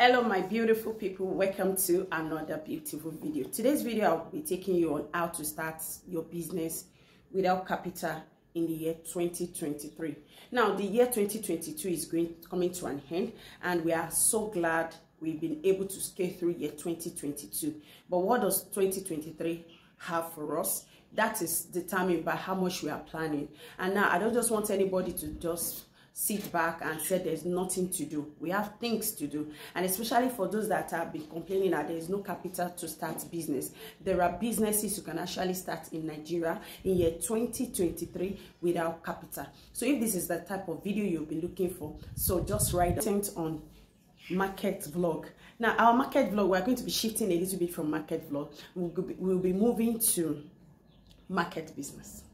Hello my beautiful people, welcome to another beautiful video. Today's video I'll be taking you on how to start your business without capital in the year 2023. Now the year 2022 is coming to an end, and we are so glad we've been able to scale through year 2022. But what does 2023 have for us? That is determined by how much we are planning. And now I don't just want anybody to just sit back and say there's nothing to do. We have things to do, and especially for those that have been complaining that there is no capital to start business. There are businesses you can actually start in Nigeria in year 2023 without capital. So if this is the type of video you've been looking for, so just write on market vlog. Now our market vlog, we're going to be shifting a little bit from market vlog. We'll be moving to market business.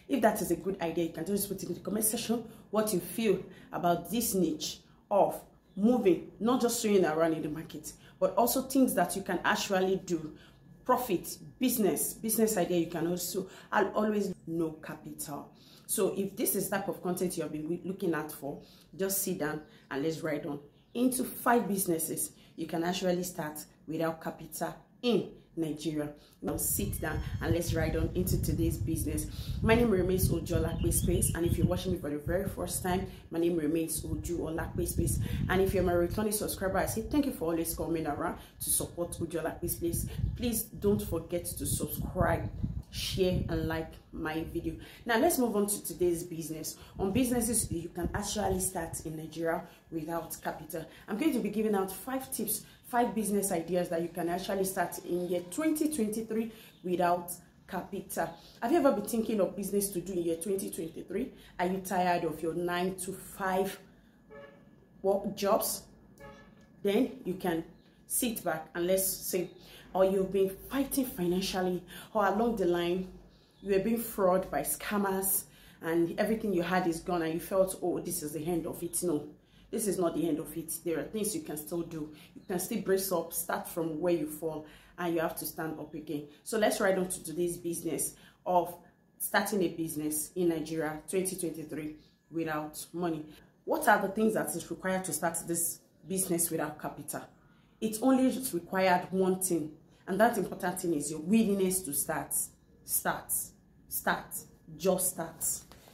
If that is a good idea, you can just put it in the comment section what you feel about this niche of moving, not just showing around in the market, but also things that you can actually do. Profit, business idea, you can also always no capital. So if this is the type of content you have been looking at for, just sit down and let's write on into 5 businesses you can actually start without capital in Nigeria. Now sit down and let's ride on into today's business. My name remains Oju Olakpe Space, and if you're watching me for the very first time, my name remains Oju Olakpe Space. And if you're my returning subscriber, I say thank you for always coming around to support Oju Olakpe Space. Please don't forget to subscribe, share and like my video. Now let's move on to today's business. On businesses you can actually start in Nigeria without capital. I'm going to be giving out 5 tips, 5 business ideas that you can actually start in year 2023 without capital. Have you ever been thinking of business to do in year 2023? Are you tired of your 9-to-5 work jobs? Then you can sit back and let's say, or you've been fighting financially, or along the line you were being fraud by scammers and everything you had is gone and you felt, oh, this is the end of it. No, this is not the end of it. There are things you can still do. You can still brace up, start from where you fall, and you have to stand up again. So let's ride on to today's business of starting a business in Nigeria 2023 without money. What are the things that is required to start this business without capital? It only required one thing, and that important thing is your willingness to start. Just start.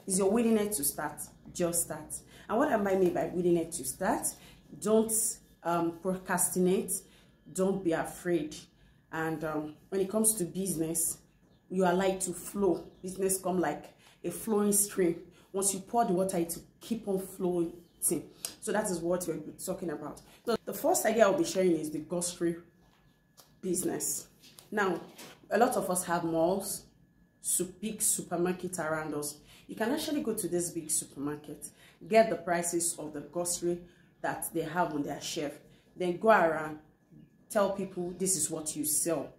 Is your willingness to start, just start. And what am I mean by willingness to start? Don't procrastinate, don't be afraid. And when it comes to business, you are like to flow. Business come like a flowing stream. Once you pour the water, it will keep on flowing. So that is what we're talking about. So the first idea I'll be sharing is the grocery business. Now, a lot of us have malls, big supermarkets around us. You can actually go to this big supermarket, get the prices of the grocery that they have on their shelf, then go around, tell people this is what you sell.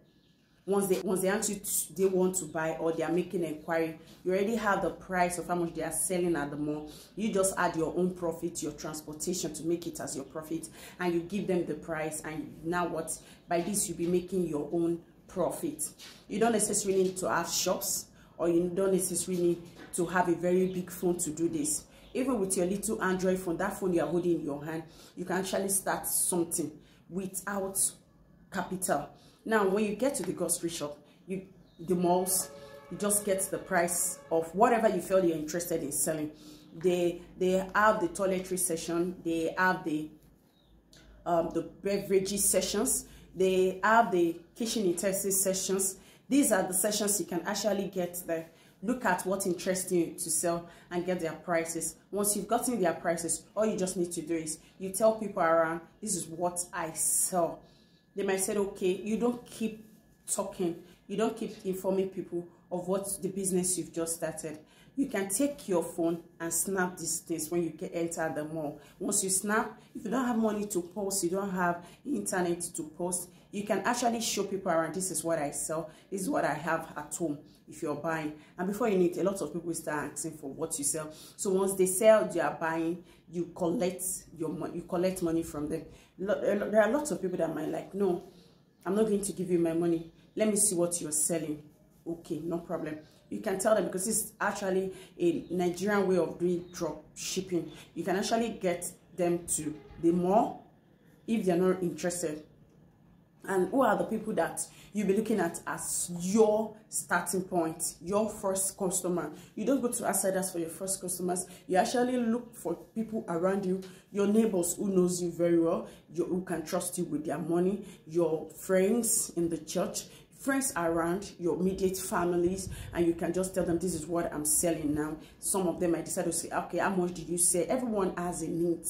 Once they ask you they want to buy or they are making an inquiry, you already have the price of how much they are selling at the mall. You just add your own profit, your transportation to make it as your profit, and you give them the price. And now what? By this you'll be making your own profit. You don't necessarily need to have shops, or you don't necessarily need to have a very big phone to do this. Even with your little Android phone, that phone you are holding in your hand, you can actually start something without capital. Now, when you get to the grocery shop, the malls, you just get the price of whatever you feel you're interested in selling. They have the toiletry section, they have the beverages sessions, they have the kitchen utensils sessions. These are the sessions you can actually get there. Look at what interests you to sell and get their prices. Once you've gotten their prices, all you just need to do is you tell people around, this is what I sell. They might say, okay, you don't keep talking, you don't keep informing people of what the business you've just started. You can take your phone and snap these things when you enter the mall. Once you snap, if you don't have money to post, you don't have internet to post, you can actually show people around, this is what I sell, this is what I have at home if you're buying. And before you need, a lot of people start asking for what you sell. So once they sell, you are buying, you collect your money, you collect money from them. There are lots of people that might like, no, I'm not going to give you my money. Let me see what you're selling. Okay, no problem. You can tell them, because it's actually a Nigerian way of doing drop shipping. You can actually get them to the mall if they're not interested. And who are the people that you'll be looking at as your starting point, your first customer? You don't go to outsiders for your first customers. You actually look for people around you, your neighbors who knows you very well, who can trust you with their money, your friends in the church, friends around, your immediate families, and you can just tell them, this is what I'm selling now. Some of them might decide to say, okay, how much did you sell? Everyone has a need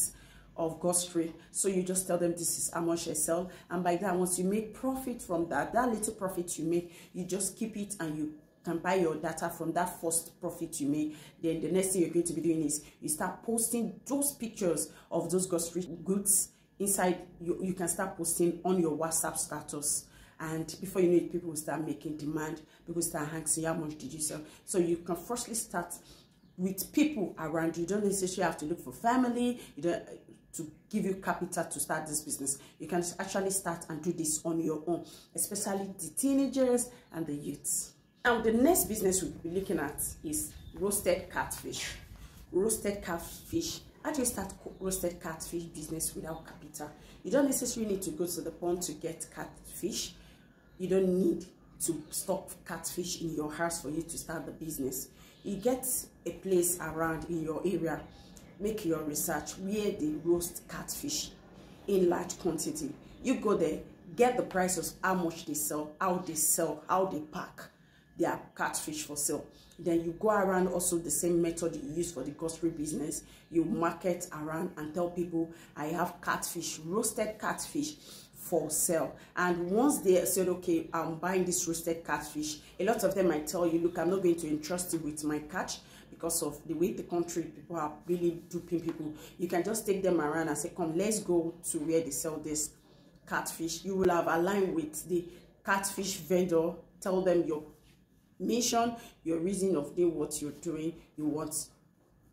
of grocery, so you just tell them this is how much I sell, and by that, once you make profit from that little profit you make, you just keep it and you can buy your data from that first profit you make. Then the next thing you're going to be doing is you start posting those pictures of those grocery goods inside. You can start posting on your WhatsApp status, and before you know it, people will start making demand. People start asking, how much did you sell? So you can firstly start with people around you. You don't necessarily have to look for family. You don't to give you capital to start this business. You can actually start and do this on your own, especially the teenagers and the youths. Now, the next business we'll be looking at is roasted catfish. Roasted catfish. How do you start roasted catfish business without capital? You don't necessarily need to go to the pond to get catfish. You don't need to stock catfish in your house for you to start the business. You get a place around in your area. Make your research where they roast catfish in large quantity. You go there, get the prices, how much they sell, how they pack their catfish for sale. Then you go around also the same method you use for the grocery business. You market around and tell people, I have catfish, roasted catfish for sale. And once they said, okay, I'm buying this roasted catfish, a lot of them might tell you, look, I'm not going to entrust you with my catch, because of the way the country people are really duping people. You can just take them around and say, come, let's go to where they sell this catfish. You will have aligned with the catfish vendor, tell them your mission, your reason of doing what you're doing. You want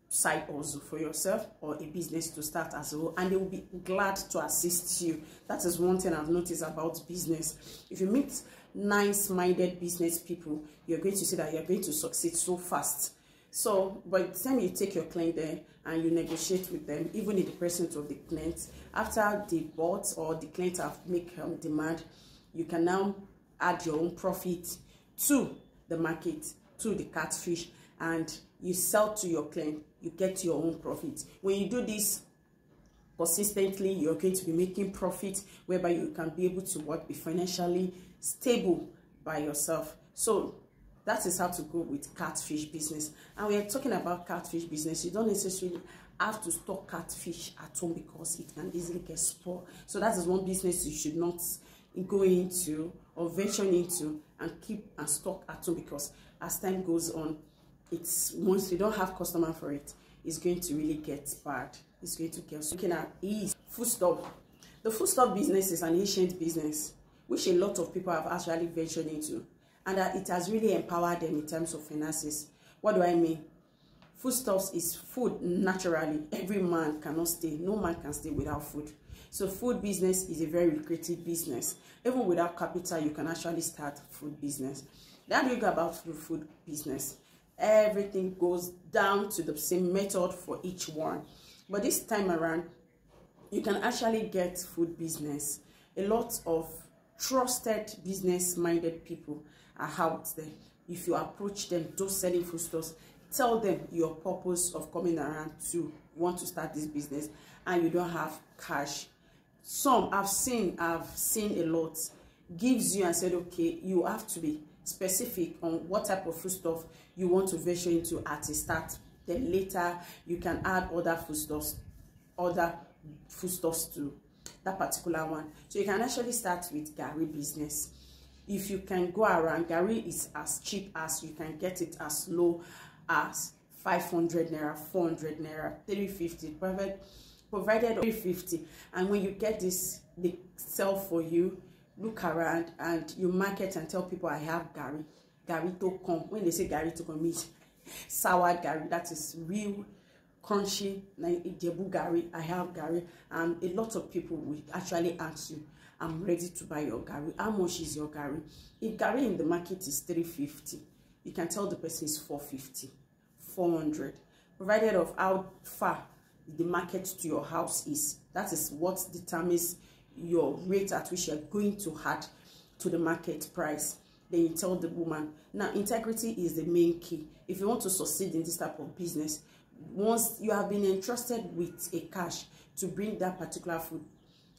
side hustle for yourself or a business to start as well, and they will be glad to assist you. That is one thing I've noticed about business. If you meet nice-minded business people, you're going to see that you're going to succeed so fast. So by the time you take your client there and you negotiate with them, even in the presence of the client, after they bought or the client have make demand, you can now add your own profit to the market, to the catfish, and you sell to your client. You get your own profit. When you do this consistently, you're going to be making profit, whereby you can be able to be financially stable by yourself. So that is how to go with catfish business. And we are talking about catfish business. You don't necessarily have to stock catfish at home because it can easily get spoiled. So that is one business you should not go into or venture into and keep and stock at home, because as time goes on, it's once you don't have customer for it, it's going to really get bad. It's going to get. Looking at is foodstuff. The foodstuff business is an ancient business which a lot of people have actually ventured into, and that it has really empowered them in terms of finances. What do I mean? Foodstuffs is food naturally. Every man cannot stay. No man can stay without food. So food business is a very lucrative business. Even without capital, you can actually start food business. How do you go about food business? Everything goes down to the same method for each one. But this time around, you can actually get food business. A lot of trusted business-minded people are out there. If you approach them, those selling foodstuffs, tell them your purpose of coming around to want to start this business, and you don't have cash. Some I've seen a lot, gives you and said, okay, you have to be specific on what type of foodstuff you want to venture into at a start. Then later you can add other foodstuffs to that particular one. So you can actually start with garri business. If you can go around, garri is as cheap as you can get it, as low as 500 naira, 400 naira, 350, provided 350. And when you get this, they sell for you. Look around and you market and tell people, I have garri. Garri to come. When they say garri to come, means sour garri. That is real crunchy, like Ijebu garri. I have garri. And a lot of people will actually ask you, I'm ready to buy your garri. How much is your garri? If garri in the market is 350, you can tell the person is 450, 400, provided of how far the market to your house is. That is what determines your rate at which you're going to add to the market price. Then you tell the woman. Now, integrity is the main key. If you want to succeed in this type of business, once you have been entrusted with a cash to bring that particular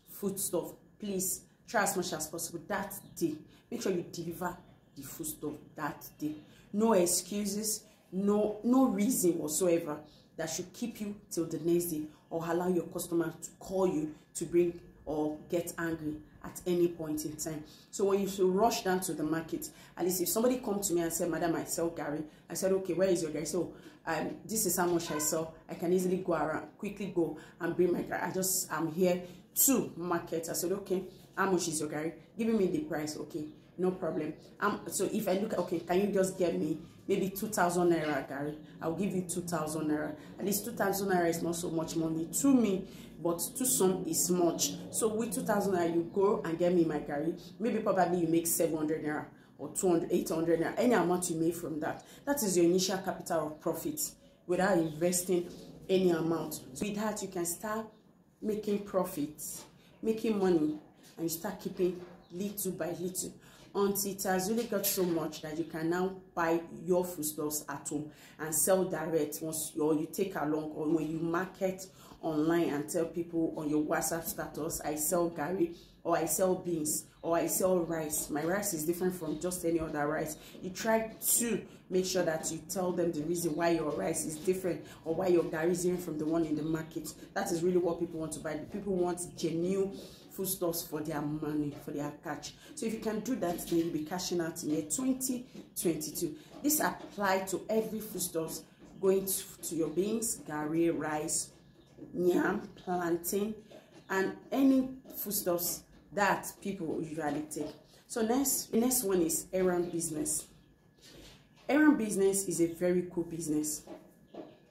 food stuff, please try as much as possible that day. Make sure you deliver the food stuff that day. No excuses, no reason whatsoever that should keep you till the next day or allow your customer to call you to bring or get angry at any point in time. So when you should rush down to the market, at least if somebody come to me and say, madam, I sell Gary, I said, okay, where is your Gary? So this is how much I sell. I can easily go around, quickly go and bring my Gary. I'm here to market. I said, okay, how much is your Gary? Giving me the price. Okay, no problem. So if I look, okay, can you just get me maybe 2,000 naira Gary? I'll give you 2,000 naira. At least 2,000 naira is not so much money to me, but to some is much. So with 2,000 naira, you go and get me my Gary. Maybe probably you make 700 naira or 200, 800 naira. Any amount you make from that. That is your initial capital of profit without investing any amount. So with that, you can start making profits, making money, and you start keeping little by little until it has really got so much that you can now buy your foodstuffs at home and sell direct once, or you take along, or when you market online and tell people on your WhatsApp status, I sell Gary, or I sell beans, or I sell rice. My rice is different from just any other rice. You try to make sure that you tell them the reason why your rice is different or why your Gary is different from the one in the market. That is really what people want to buy. People want genuine foodstuffs for their money, for their cash. So if you can do that, then you'll be cashing out in year 2022. This applies to every foodstuffs going to your beans, Gary, rice, yam, plantain, and any foodstuffs that people usually take. So the next one is errand business. Errand business is a very cool business.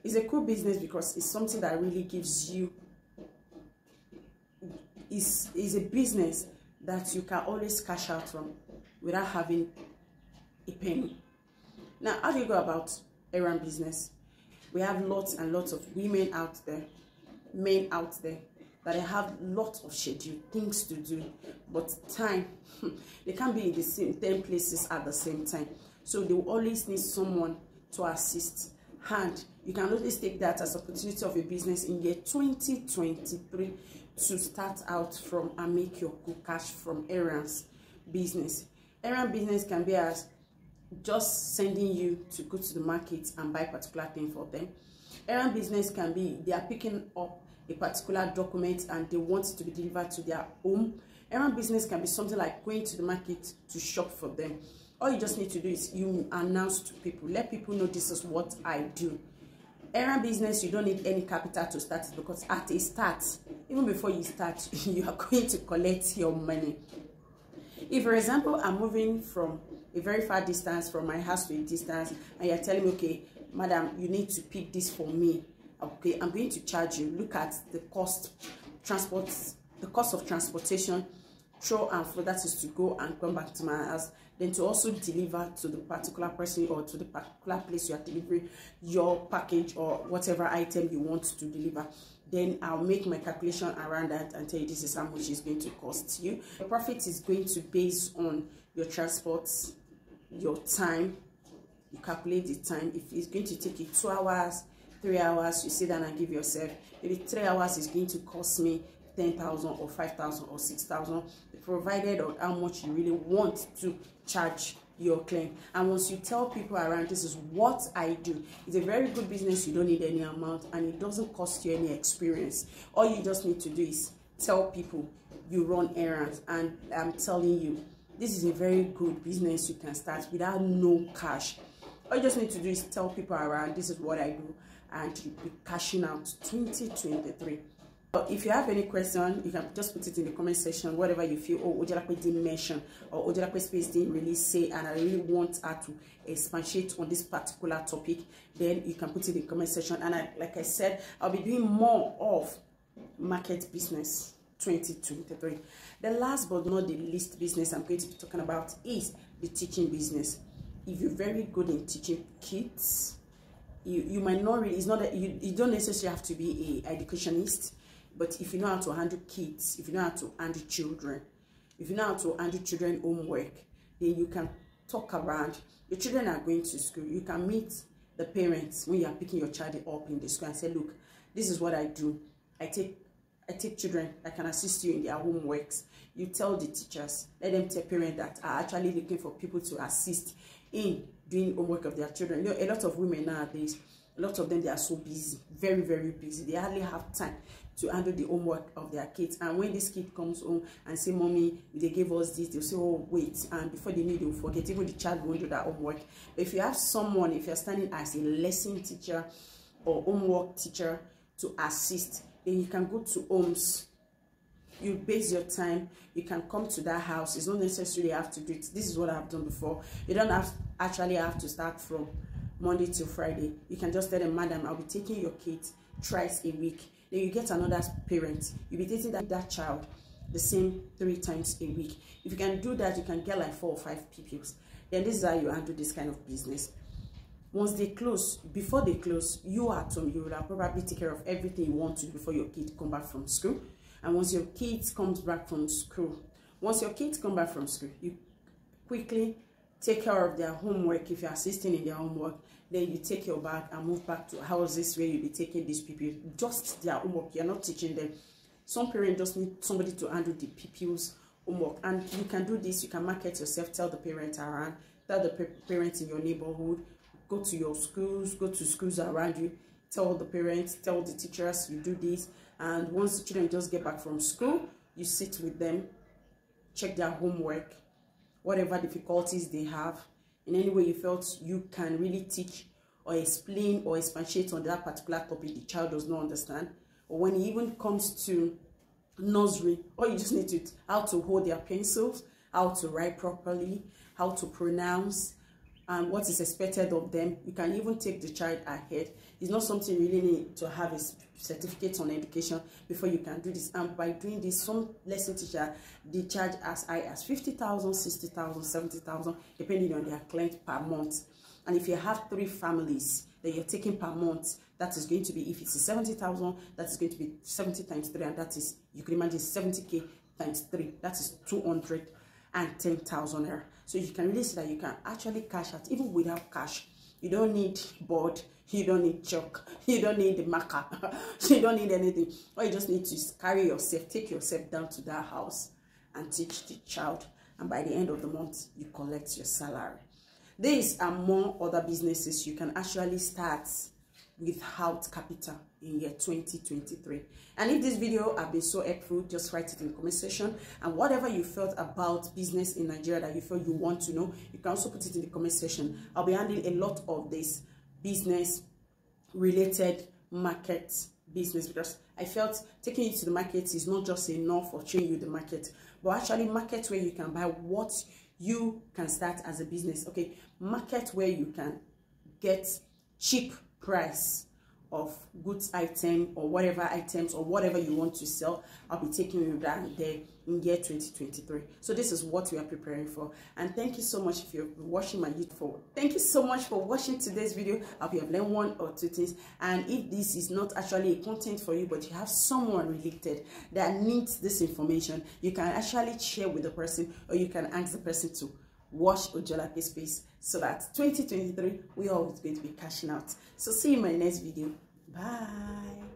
It's a cool business because it's something that really gives you, is a business that you can always cash out from without having a penny. Now, how do you go about errand business? We have lots and lots of women out there, men out there, that they have lots of schedule, things to do, but time, they can't be in the same 10 places at the same time. So they will always need someone to assist. And you can always take that as an opportunity of a business in year 2023 to start out from and make your good cash from errands business. Errand business can be as just sending you to go to the market and buy a particular thing for them. Errand business can be they are picking up a particular document and they want it to be delivered to their home. Errand business can be something like going to the market to shop for them. All you just need to do is you announce to people, let people know this is what I do. Errand business, you don't need any capital to start it, because at a start, even before you start, you are going to collect your money. If, for example, I'm moving from a very far distance from my house to a distance, and you're telling me, okay, madam, you need to pick this for me. Okay, I'm going to charge you. Look at the cost, the cost of transportation, through and fro, that is to go and come back to my house, then to also deliver to the particular person or to the particular place you are delivering your package or whatever item you want to deliver. Then I'll make my calculation around that and tell you this is how much it's going to cost you. The profit is going to base on your transport, your time. You calculate the time. If it's going to take you 2 hours, 3 hours, you sit down and give yourself, maybe 3 hours is going to cost me 10,000 or 5,000 or 6,000, provided on how much you really want to charge your claim. And once you tell people around, this is what I do, it's a very good business. You don't need any amount and it doesn't cost you any experience. All you just need to do is tell people you run errands, and I'm telling you, this is a very good business you can start without no cash. All you just need to do is tell people around, this is what I do, and you'll be cashing out 2023. If you have any question, you can just put it in the comment section, whatever you feel, oh, Ojalape didn't mention, or Ojalape Space didn't really say, and I really want her to expatiate on this particular topic, then you can put it in the comment section. And like I said, I'll be doing more of market business 2023. The last but not the least business I'm going to be talking about is the teaching business. If you're very good in teaching kids, you might not really, it's not that you don't necessarily have to be a educationist, but if you know how to handle kids, if you know how to handle children, if you know how to handle children homework, then you can talk around. Your children are going to school. You can meet the parents when you are picking your child up in the school and say, look, this is what I do. I take children. I can assist you in their homeworks. You tell the teachers, let them tell parents that are actually looking for people to assist in doing homework of their children. You know, a lot of women nowadays, a lot of them, they are so busy, very, very busy. They hardly have time to handle the homework of their kids. And when this kid comes home and say, mommy, they gave us this, they'll say, oh, wait. And before they know, they'll forget. Even the child won't do that homework. But if you have someone, if you're standing as a lesson teacher or homework teacher to assist, then you can go to homes. You base your time. You can come to that house. It's not necessarily have to do it. This is what I've done before. You don't actually have to start from Monday till Friday. You can just tell them, madam, I'll be taking your kids thrice a week. Then you get another parent. You'll be taking that child the same 3 times a week. If you can do that, you can get like 4 or 5 pupils. Then this is how you handle this kind of business. Once they close, before they close, you at home, you will probably take care of everything you want to before your kid come back from school. And once your kids comes back from school, you quickly take care of their homework. If you're assisting in their homework, then you take your bag and move back to houses where you'll be taking these pupils, just their homework. You're not teaching them. Some parents just need somebody to handle the pupils' homework. And you can do this. You can market yourself, tell the parents around, tell the parents in your neighborhood, go to your schools, go to schools around you, tell the parents, tell the teachers you do this. And once the children just get back from school, you sit with them, check their homework, whatever difficulties they have. In any way you felt you can really teach or explain or expatiate on that particular topic the child does not understand. Or when it even comes to nursery, all you just need to how to hold their pencils, how to write properly, how to pronounce, and what is expected of them. You can even take the child ahead. It's not something you really need to have a certificate on education before you can do this. And by doing this, some lesson teacher, they charge as high as 50,000, 60,000, 70,000, depending on their client per month. And if you have 3 families that you're taking per month, that is going to be, if it's 70,000, that is going to be 70 times 3, and that is, you can imagine 70K times 3, that is 210,000 naira. So you can really see that you can actually cash out even without cash. You don't need board, you don't need chalk, you don't need the marker, you don't need anything. All you just need to is carry yourself, take yourself down to that house and teach the child. And by the end of the month, you collect your salary. These are more other businesses you can actually start without capital in year 2023. And if this video has been so helpful, just write it in the comment section. And whatever you felt about business in Nigeria that you feel you want to know, you can also put it in the comment section. I'll be handling a lot of this business related market business, because I felt taking you to the market is not just enough for showing you the market, but actually market where you can buy what you can start as a business. Okay, market where you can get cheap price of goods item or whatever items or whatever you want to sell. I'll be taking you down there in year 2023. So this is what we are preparing for. And thank you so much if you're watching my YouTube. Thank you so much for watching today's video. I hope you have learned 1 or 2 things. And if this is not actually a content for you, but you have someone related that needs this information, you can actually share with the person, or you can ask the person to watch Ojolape Space, so that 2023 we are always going to be cashing out. So see you in my next video. Bye.